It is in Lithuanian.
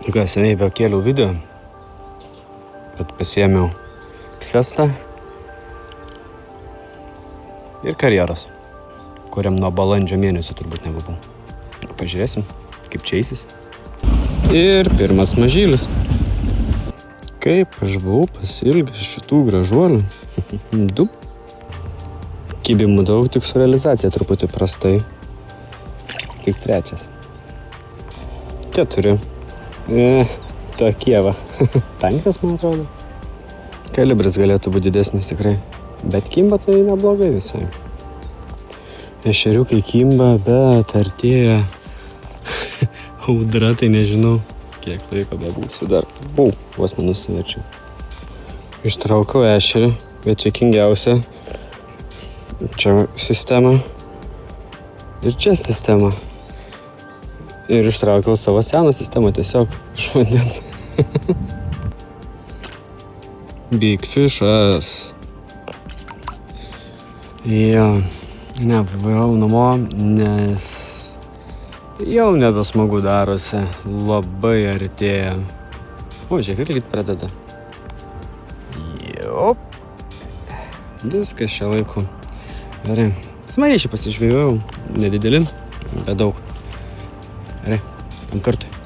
Ką, seniai bekėliau video, bet pasiėmiau ksestą ir karjeras, kuriam nuo balandžio mėnesio turbūt nebuvau. Pažiūrėsim, kaip čia eisis. Ir pirmas mažylis. Kaip aš buvau pasiilgęs šitų gražuolių. Du. Kibimų daug, tik su realizacija truputį prastai. Tik trečias. 4. Tokie va. 5, man atrodo. Kalibras galėtų būti didesnis tikrai. Bet kimba tai neblogai visai. Ešeriukai kimba, bet artėja audra, tai nežinau, kiek laiko bebūsiu dar. Vos man nusiverčiau. Ištraukau ešerį, bet juokingiausia. Čia sistema. Ir čia sistema. Ir ištraukiau savo seną sistemą tiesiog iš vandens. Big fishas. Jo, nevažiavau namo, nes jau nebesmagu darosi. Labai artėja. O, žiūrėk, lygiai pradeda. Jop. Viskas čia laiku. Gerai. Smagiai šį pasižvėjau. Nedideli, bet daug. Gerai, tam kartui.